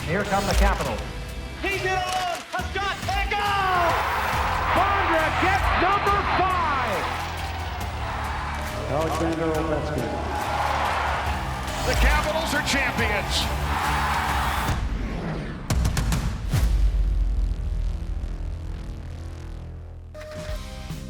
Here come the Capitals. He's in alone. A shot. And a goal! Bondra gets number 5. Alexander Ovechkin. The Capitals are champions.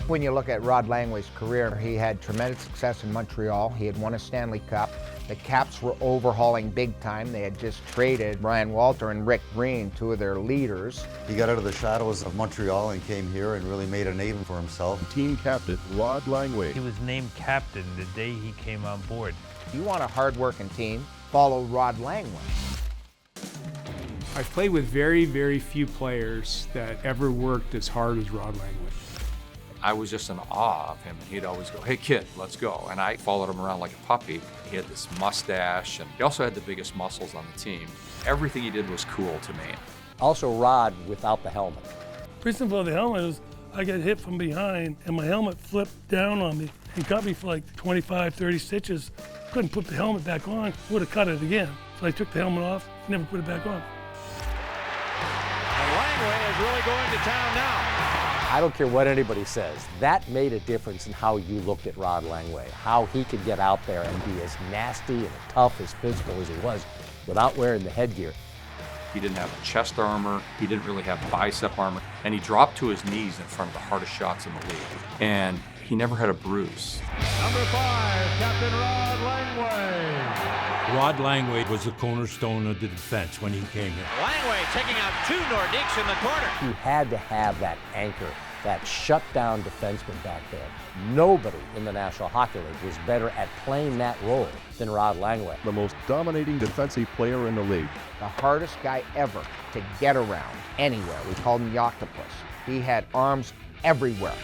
When you look at Rod Langway's career, he had tremendous success in Montreal. He had won a Stanley Cup. The Caps were overhauling big time. They had just traded Brian Walter and Rick Green, two of their leaders. He got out of the shadows of Montreal and came here and really made a name for himself. Team captain Rod Langway. He was named captain the day he came on board. If you want a hard-working team, follow Rod Langway. I've played with very, very few players that ever worked as hard as Rod Langway. I was just in awe of him. He'd always go, "Hey kid, let's go." And I followed him around like a puppy. He had this mustache, and he also had the biggest muscles on the team. Everything he did was cool to me. Also Rod without the helmet. Reason for the helmet is I got hit from behind and my helmet flipped down on me and cut me for like 25, 30 stitches. Couldn't put the helmet back on, would have cut it again. So I took the helmet off, never put it back on. And Langway is really going to town now. I don't care what anybody says. That made a difference in how you looked at Rod Langway, how he could get out there and be as nasty and tough, as physical as he was without wearing the headgear. He didn't have chest armor. He didn't really have bicep armor. And he dropped to his knees in front of the hardest shots in the league. And he never had a bruise. Number 5, Captain Rod Langway. Rod Langway was the cornerstone of the defense when he came here. Langway taking out 2 Nordiques in the corner. He had to have that anchor, that shutdown defenseman back there. Nobody in the National Hockey League was better at playing that role than Rod Langway. The most dominating defensive player in the league. The hardest guy ever to get around anywhere. We called him the Octopus. He had arms everywhere.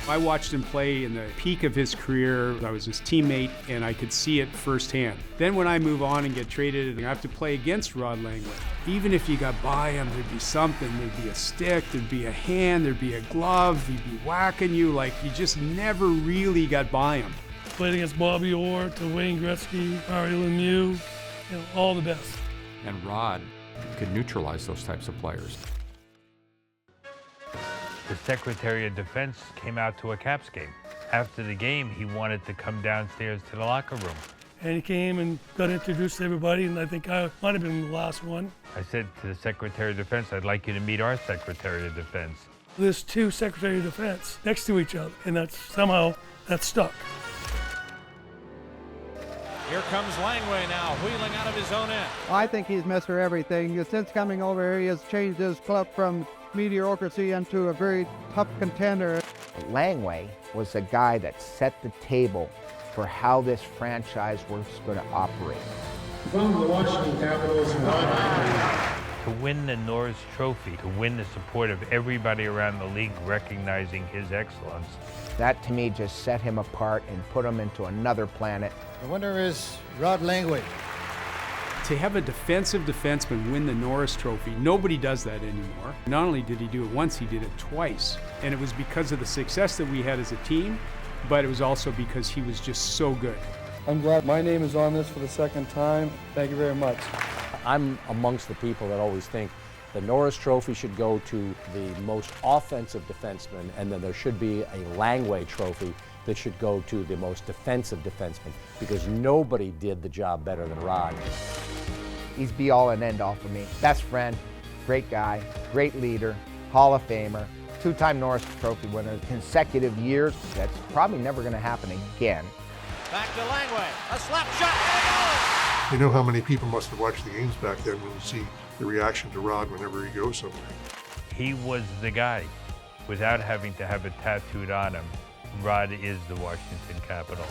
I watched him play in the peak of his career. I was his teammate, and I could see it firsthand. Then when I move on and get traded, I have to play against Rod Langway. Even if you got by him, there'd be something. There'd be a stick, there'd be a hand, there'd be a glove. He'd be whacking you like you just never really got by him. Played against Bobby Orr, to Wayne Gretzky, Mario Lemieux, all the best. And Rod could neutralize those types of players. The Secretary of Defense came out to a Caps game. After the game, he wanted to come downstairs to the locker room. And he came and got introduced to everybody, and I think I might have been the last one. I said to the Secretary of Defense, "I'd like you to meet our Secretary of Defense." There's 2 Secretary of Defense next to each other, and somehow that stuck. Here comes Langway now, wheeling out of his own end. I think he's Mr. Everything. Since coming over here, he has changed his club from mediocrity into a very tough contender. Langway was the guy that set the table for how this franchise was going to operate. From the Washington Capitals, To win the Norris Trophy, to win the support of everybody around the league recognizing his excellence. That, to me, just set him apart and put him into another planet. The winner is Rod Langway. To have a defensive defenseman win the Norris Trophy, nobody does that anymore. Not only did he do it once, he did it twice. And it was because of the success that we had as a team, but it was also because he was just so good. I'm glad my name is on this for the second time. Thank you very much. I'm amongst the people that always think the Norris Trophy should go to the most offensive defenseman, and then there should be a Langway Trophy that should go to the most defensive defenseman, because nobody did the job better than Rod. He's be all and end all for me. Best friend, great guy, great leader, Hall of Famer, 2-time Norris Trophy winner, consecutive years. That's probably never going to happen again. Back to Langway, a slap shot, and a goal! You know how many people must have watched the games back then when you see the reaction to Rod whenever he goes somewhere. He was the guy. Without having to have it tattooed on him, Rod is the Washington Capitol.